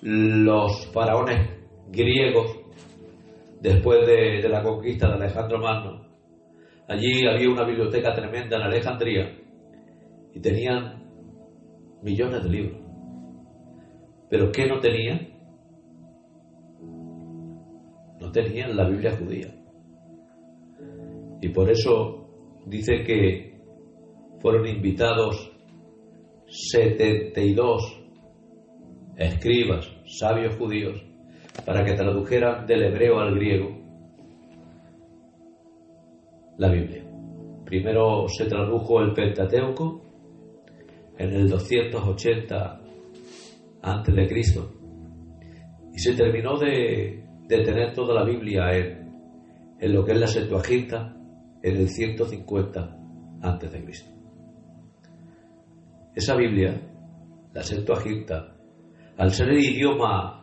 los faraones griegos, después de la conquista de Alejandro Magno. Allí había una biblioteca tremenda en Alejandría y tenían millones de libros. ¿Pero qué no tenían? No tenían la Biblia judía. Y por eso dice que fueron invitados 72 escribas, sabios judíos, para que tradujeran del hebreo al griego la Biblia. Primero se tradujo el Pentateuco en el 280 a.C. y se terminó de tener toda la Biblia en lo que es la Septuaginta en el 150 a.C. Esa Biblia, la Septuaginta, al ser el idioma,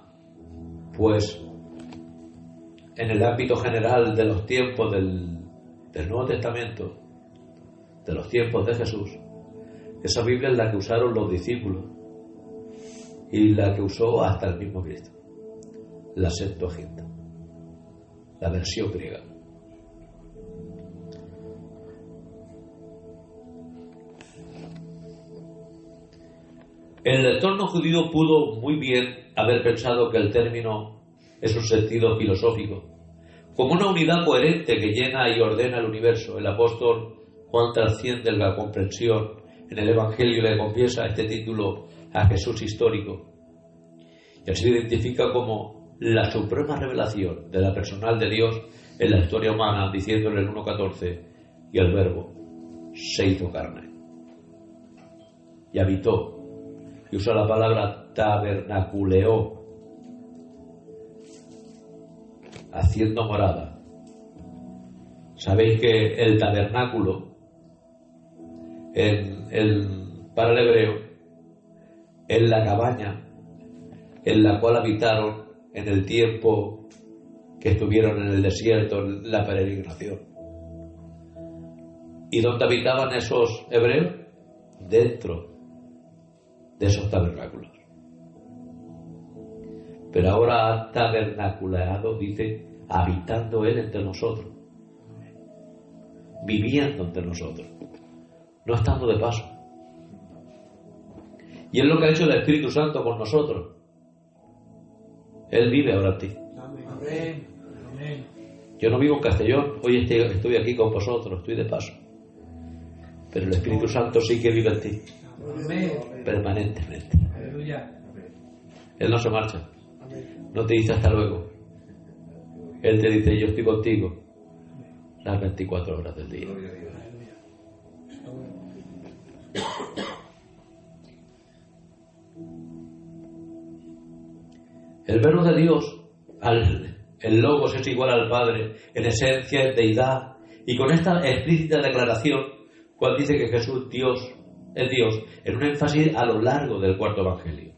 pues en el ámbito general de los tiempos del Nuevo Testamento, de los tiempos de Jesús, esa Biblia es la que usaron los discípulos y la que usó hasta el mismo Cristo, la Septuaginta, la versión griega. El lector no judío pudo muy bien haber pensado que el término es un sentido filosófico, como una unidad coherente que llena y ordena el universo. El apóstol Juan trasciende la comprensión en el Evangelio y le confiesa este título a Jesús histórico, y así lo identifica como la suprema revelación de la personal de Dios en la historia humana, diciéndole en 1.14, y el Verbo se hizo carne y habitó, y usa la palabra tabernaculeó, haciendo morada. Sabéis que el tabernáculo para el hebreo es la cabaña en la cual habitaron en el tiempo que estuvieron en el desierto, en la peregrinación. ¿Y dónde habitaban esos hebreos? Dentro de esos tabernáculos. Pero ahora ha tabernaculeado, dice, habitando Él entre nosotros, viviendo entre nosotros, no estando de paso. Y es lo que ha hecho el Espíritu Santo con nosotros. Él vive ahora en ti. Amén. Amén. Yo no vivo en Castellón, hoy estoy aquí con vosotros, estoy de paso. Pero el Espíritu Santo sí que vive en ti, Amén. permanentemente. Aleluya. Él no se marcha, no te dice hasta luego. Él te dice, yo estoy contigo las 24 horas del día. Gloria a Dios. El Verbo de Dios, el Logos es igual al Padre, en esencia es deidad. Y con esta explícita declaración, Juan dice que Jesús es Dios, en un énfasis a lo largo del cuarto Evangelio.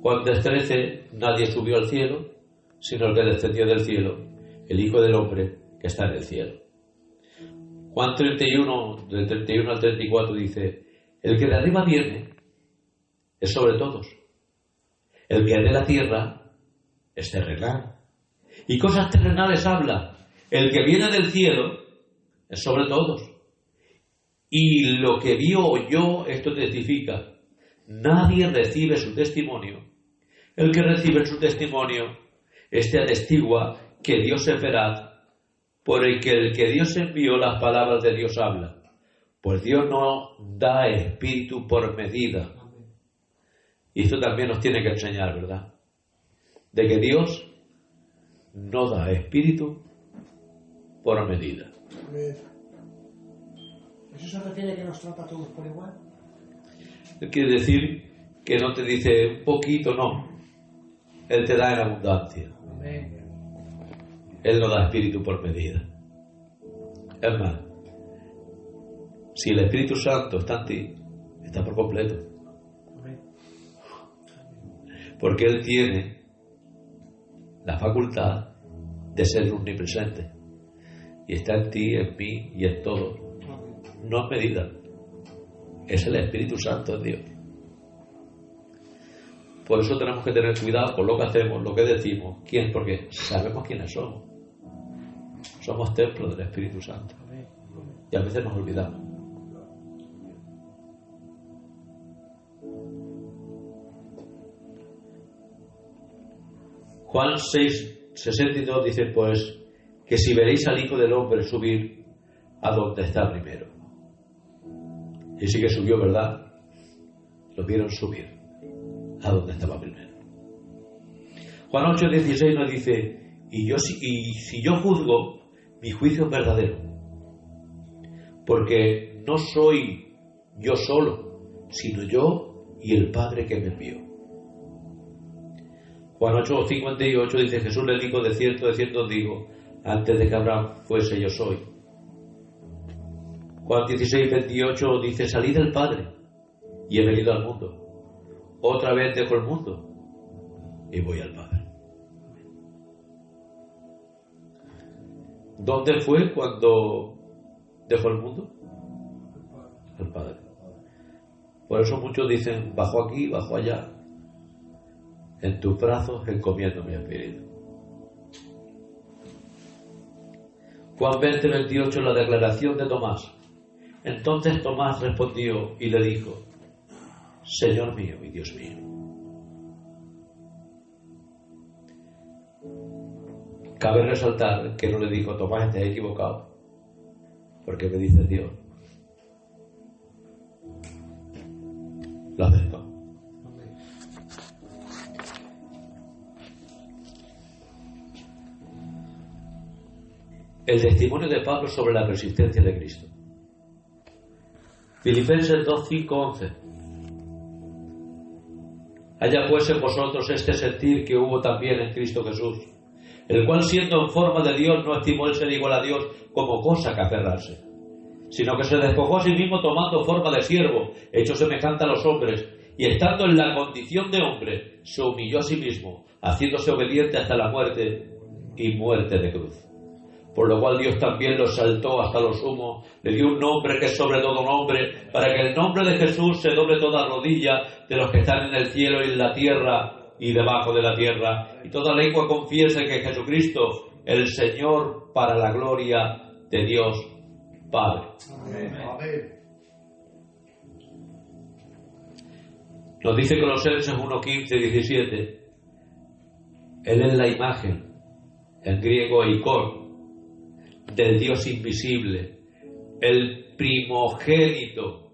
Juan 3:13, nadie subió al cielo, sino el que descendió del cielo, el Hijo del Hombre que está en el cielo. Juan 31, del 31 al 34 dice, el que de arriba viene es sobre todos. El que es de la tierra es terrenal. Y cosas terrenales habla. El que viene del cielo es sobre todos. Y lo que vio o oyó, esto testifica. Nadie recibe su testimonio. El que recibe su testimonio, este atestigua que Dios es veraz, por el que Dios envió, las palabras de Dios habla. Pues Dios no da espíritu por medida. Y esto también nos tiene que enseñar, ¿verdad? De que Dios no da espíritu por medida. ¿Eso se refiere a que nos trata a todos por igual? Quiere decir que no te dice un poquito, no. Él te da en abundancia. Amén. Él no da espíritu por medida. Es más, si el Espíritu Santo está en ti, está por completo. Amén. Porque Él tiene la facultad de ser omnipresente. Y está en ti, en mí y en todos. No es medida. Es el Espíritu Santo de Dios. Por eso tenemos que tener cuidado con lo que hacemos, lo que decimos, quién, porque sabemos quiénes somos. Somos templo del Espíritu Santo. Y a veces nos olvidamos. Juan 6:62 dice, pues, que si veréis al Hijo del Hombre subir a donde está primero. Y sí que subió, ¿verdad? Lo vieron subir a donde estaba primero. Juan 8:16 nos dice, y si yo juzgo, mi juicio es verdadero, porque no soy yo solo, sino yo y el Padre que me envió. Juan 8:58 dice, Jesús le dijo, de cierto os digo, antes de que Abraham fuese yo soy. Juan 16:28 dice, salí del Padre y he venido al mundo. Otra vez dejo el mundo y voy al Padre. ¿Dónde fue cuando dejó el mundo? Al Padre. Por eso muchos dicen, bajo aquí, bajo allá. En tus brazos encomiendo mi espíritu. Juan 20:28, la declaración de Tomás. Entonces Tomás respondió y le dijo, Señor mío y Dios mío. Cabe resaltar que no le dijo, Tomás, te has equivocado, porque me dice Dios. Lo aceptó. el testimonio de Pablo sobre la persistencia de Cristo. Filipenses 2, 5, 11. Haya pues en vosotros este sentir que hubo también en Cristo Jesús, el cual siendo en forma de Dios no estimó el ser igual a Dios como cosa que aferrarse, sino que se despojó a sí mismo tomando forma de siervo, hecho semejante a los hombres, y estando en la condición de hombre, se humilló a sí mismo, haciéndose obediente hasta la muerte y muerte de cruz. Por lo cual Dios también lo exaltó hasta lo sumo, le dio un nombre que es sobre todo nombre, para que el nombre de Jesús se doble toda rodilla de los que están en el cielo y en la tierra y debajo de la tierra, y toda lengua confiese que Jesucristo, el Señor, para la gloria de Dios Padre. Amén. Nos dice Colosenses 1, 15 y 17, Él es la imagen, en griego eikon, del Dios invisible, el primogénito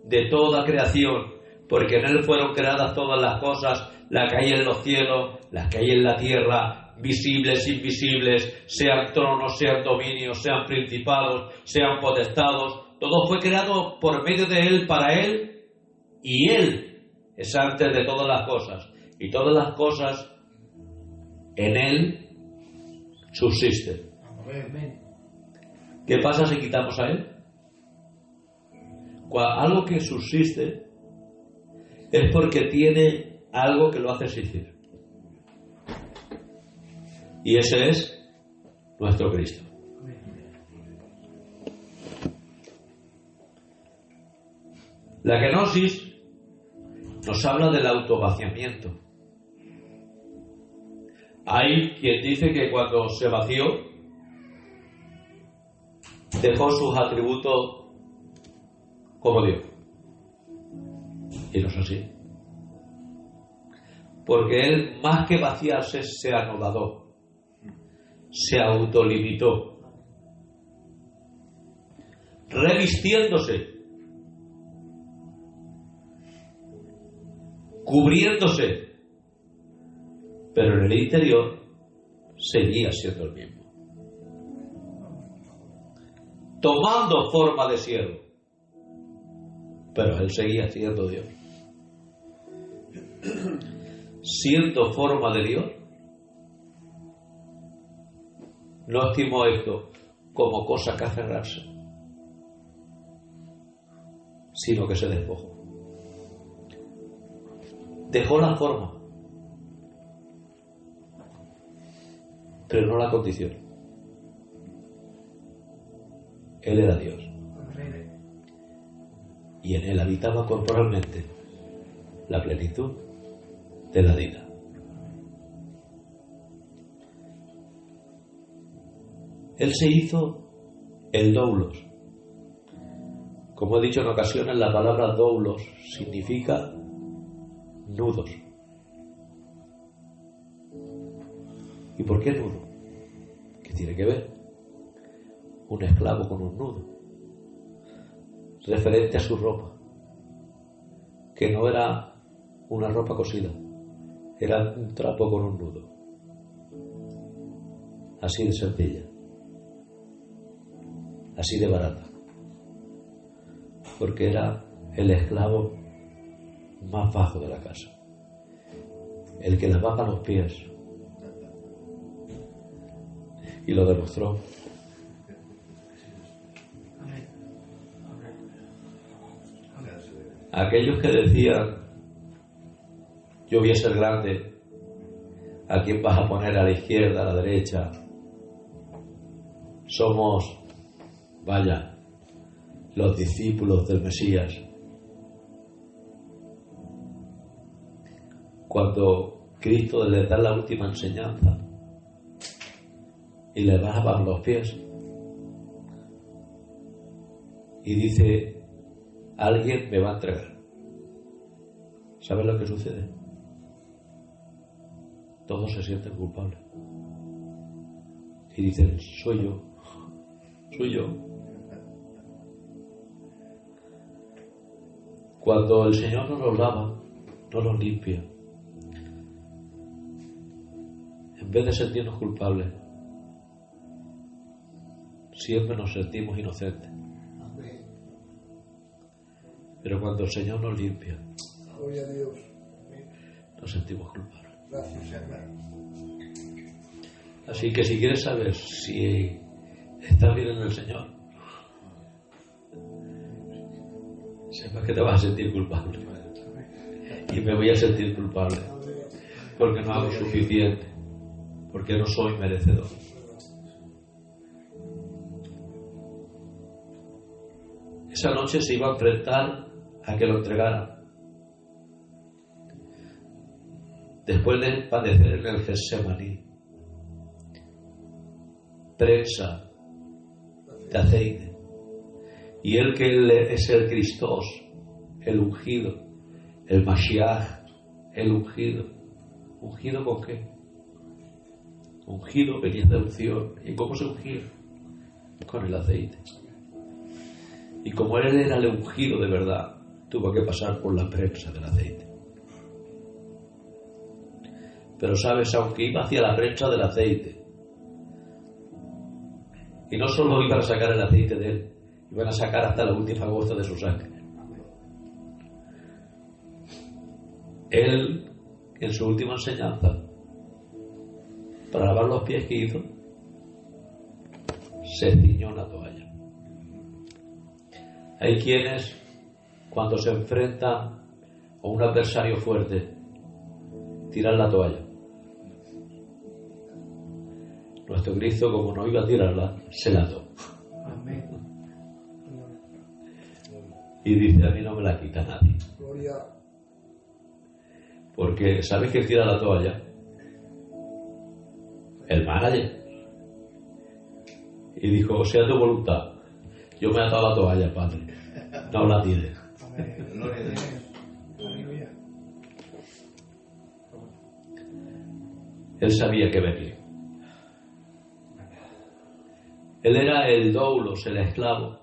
de toda creación, porque en Él fueron creadas todas las cosas, las que hay en los cielos, las que hay en la tierra, visibles, invisibles, sean tronos, sean dominios, sean principados, sean potestados. Todo fue creado por medio de Él, para Él, y Él es antes de todas las cosas, y todas las cosas en Él subsisten. Amén. ¿Qué pasa si quitamos a Él? Algo que subsiste es porque tiene algo que lo hace existir. Y ese es nuestro Cristo. La kenosis nos habla del autovaciamiento. Hay quien dice que cuando se vació, dejó sus atributos como Dios. Y no es así. Porque él, más que vaciarse, se anodadó, se autolimitó, revistiéndose, cubriéndose, pero en el interior seguía siendo el mismo, tomando forma de siervo, pero él seguía siendo Dios. Siendo forma de Dios, no estimó esto como cosa que aferrarse, sino que se despojó. Dejó la forma, pero no la condición. Él era Dios. Y en él habitaba corporalmente la plenitud de la vida. Él se hizo el doulos. Como he dicho en ocasiones, la palabra doulos significa nudos. ¿Y por qué nudo? ¿Qué tiene que ver? Un esclavo con un nudo, referente a su ropa, que no era una ropa cosida, era un trapo con un nudo, así de sencilla, así de barata, porque era el esclavo más bajo de la casa, el que lavaba los pies, y lo demostró. Aquellos que decían, yo voy a ser grande, ¿a quién vas a poner a la izquierda, a la derecha? Somos, vaya, los discípulos del Mesías. Cuando Cristo les da la última enseñanza y le lava los pies y dice, alguien me va a entregar. ¿Sabes lo que sucede? Todos se sienten culpables y dicen, soy yo. Cuando el Señor no nos lava, no nos limpia, en vez de sentirnos culpables, siempre nos sentimos inocentes. Amén. Pero cuando el Señor nos limpia, Gloria a Dios. nos sentimos culpables. Gracias, hermano. Así que si quieres saber si estás bien en el Señor, sepas que te vas a sentir culpable. Y me voy a sentir culpable porque no hago suficiente, porque no soy merecedor. Esa noche se iba a enfrentar a que lo entregaran. Después de padecer en el Getsemaní, prensa de aceite, y él que es el Cristos, el ungido, el Mashiach, el ungido. ¿Ungido con qué? Ungido venía de unción. ¿Y cómo se ungía? Con el aceite. Y como él era el ungido de verdad, tuvo que pasar por la prensa del aceite. Pero sabes, aunque iba hacia la prensa del aceite, y no solo iban a sacar el aceite de él, iban a sacar hasta la última gota de su sangre. Él, en su última enseñanza, para lavar los pies que hizo, se ciñó la toalla. Hay quienes, cuando se enfrentan a un adversario fuerte, tiran la toalla. Nuestro Cristo, como no iba a tirarla, se la ató. Amén. Y dice, a mí no me la quita nadie. Gloria. Porque, ¿sabes quién tira la toalla? El manager. Y dijo, sea tu voluntad. Yo me he atado la toalla, Padre. No la tires. Amén. Gloria a Dios. Aleluya. Él sabía que venía. Él era el doulos, el esclavo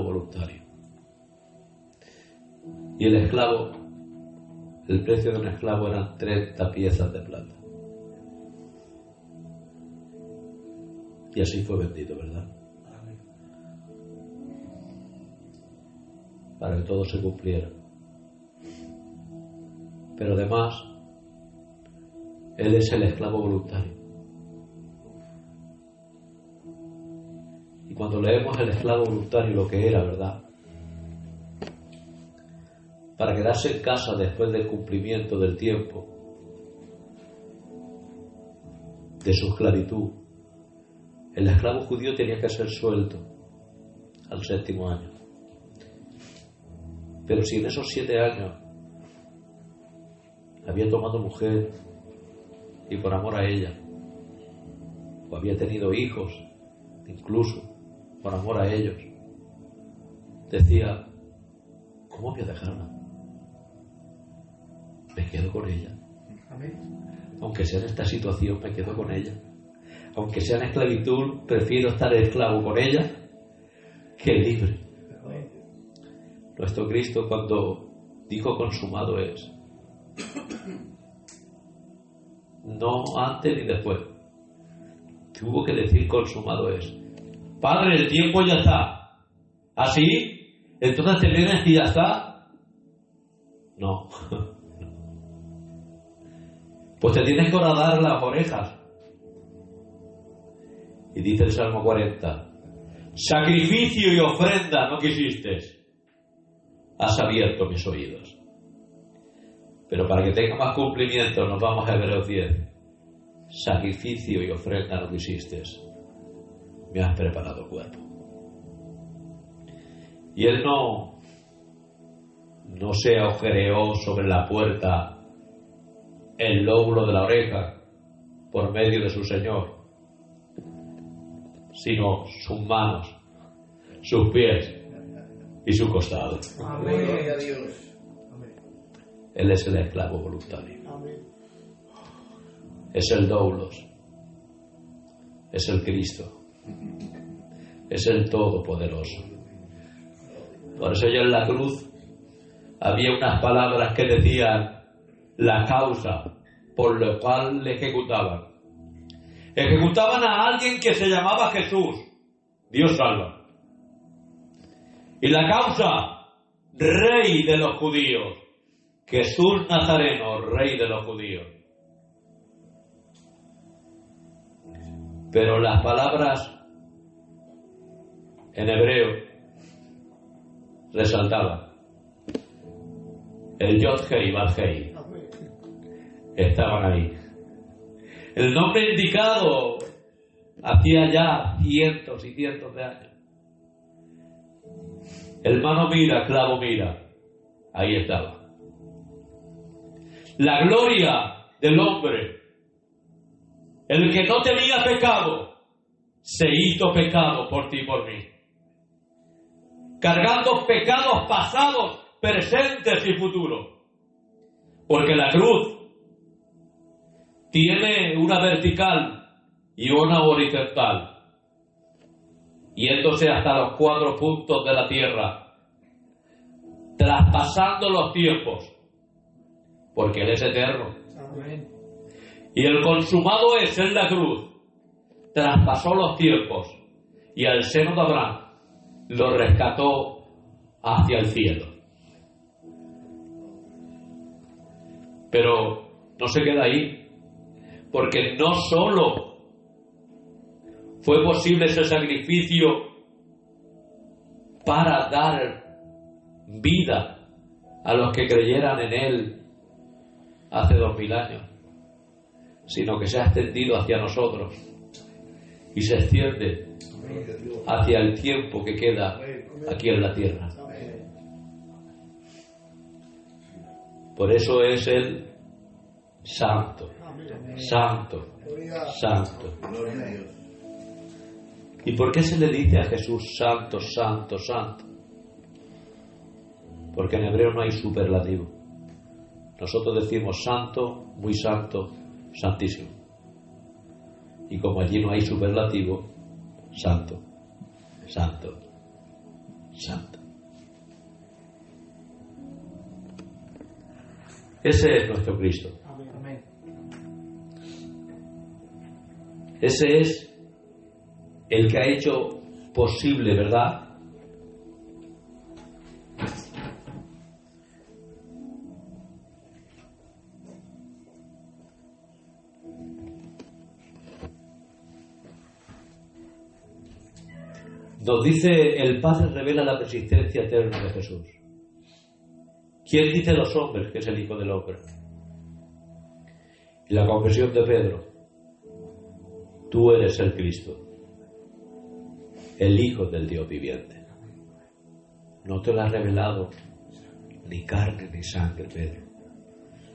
voluntario. Y el esclavo, el precio de un esclavo eran 30 piezas de plata. Y así fue vendido, ¿verdad? Para que todo se cumpliera. Pero además, él es el esclavo voluntario. Y cuando leemos el esclavo voluntario, lo que era, ¿verdad? Para quedarse en casa después del cumplimiento del tiempo de su esclavitud, el esclavo judío tenía que ser suelto al 7º año. Pero si en esos 7 años había tomado mujer y por amor a ella, o había tenido hijos, incluso por amor a ellos, decía, ¿cómo voy a dejarla? Me quedo con ella. Amén. Aunque sea en esta situación, me quedo con ella. Aunque sea en esclavitud, prefiero estar esclavo con ella que libre. Amén. Nuestro Cristo, cuando dijo consumado es, no antes ni después, tuvo que decir consumado es. Padre, el tiempo ya está. ¿Así? ¿Entonces te vienes y ya está? No. Pues te tienes que horadar las orejas. Y dice el Salmo 40, sacrificio y ofrenda no quisiste, has abierto mis oídos. Pero para que tenga más cumplimiento nos vamos a Hebreos 10. Sacrificio y ofrenda no quisiste, me has preparado el cuerpo. Y él no se agujereó sobre la puerta el lóbulo de la oreja por medio de su Señor, sino sus manos, sus pies y su costado. Gloria a Dios. Amén. Él es el esclavo voluntario. Amén. Es el doulos. Es el Cristo. Es el Todopoderoso. Por eso ya en la cruz había unas palabras que decían la causa por la cual le ejecutaban. Ejecutaban a alguien que se llamaba Jesús. Dios salva. Y la causa, Rey de los judíos. Jesús Nazareno, Rey de los judíos. Pero las palabras en hebreo resaltaban. El Yod-Hei, Bad-Hei estaban ahí. El nombre indicado hacía ya cientos y cientos de años. Hermano mira, clavo mira, ahí estaba. La gloria del hombre, el que no tenía pecado, se hizo pecado por ti y por mí. Cargando pecados pasados, presentes y futuros. Porque la cruz tiene una vertical y una horizontal, yéndose hasta los 4 puntos de la tierra, traspasando los tiempos, porque Él es eterno. Amén. Y el consumado es en la cruz, traspasó los tiempos y al seno de Abraham lo rescató hacia el cielo. Pero no se queda ahí, porque no solo fue posible ese sacrificio para dar vida a los que creyeran en Él hace 2000 años, sino que se ha extendido hacia nosotros y se extiende hacia el tiempo que queda aquí en la tierra. Por eso es el Santo, Santo, Santo. ¿Y por qué se le dice a Jesús Santo, Santo, Santo? Porque en hebreo no hay superlativo. Nosotros decimos Santo, muy Santo, Santísimo. Y como allí no hay superlativo, Santo, Santo, Santo. Ese es nuestro Cristo. Amén. Ese es el que ha hecho posible, ¿verdad?, nos dice el Padre revela la persistencia eterna de Jesús. ¿Quién dice los hombres que es el Hijo del Hombre? Y la confesión de Pedro: tú eres el Cristo, el Hijo del Dios viviente. No te lo ha revelado ni carne ni sangre, Pedro,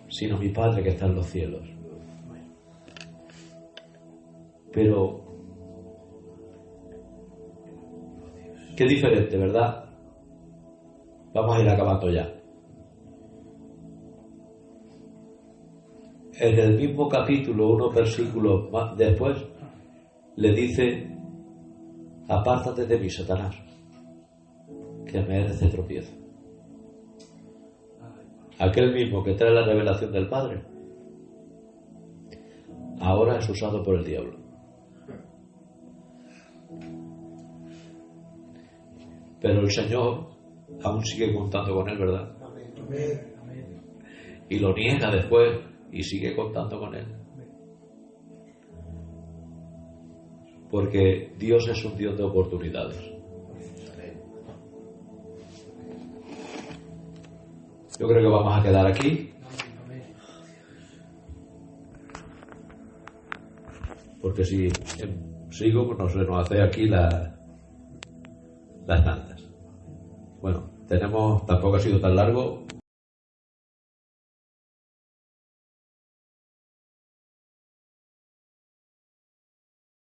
sino mi Padre que está en los cielos. Pero qué diferente, ¿verdad? Vamos a ir acabando ya. En el mismo capítulo, unos versículos más después, le dice: apártate de mí, Satanás, que me eres de tropiezo. Aquel mismo que trae la revelación del Padre, ahora es usado por el diablo. Pero el Señor aún sigue contando con él, ¿verdad? Amén. Y lo niega después y sigue contando con él. Porque Dios es un Dios de oportunidades. Yo creo que vamos a quedar aquí. Porque si sigo, pues nos hace aquí las tantas. Bueno, tampoco ha sido tan largo,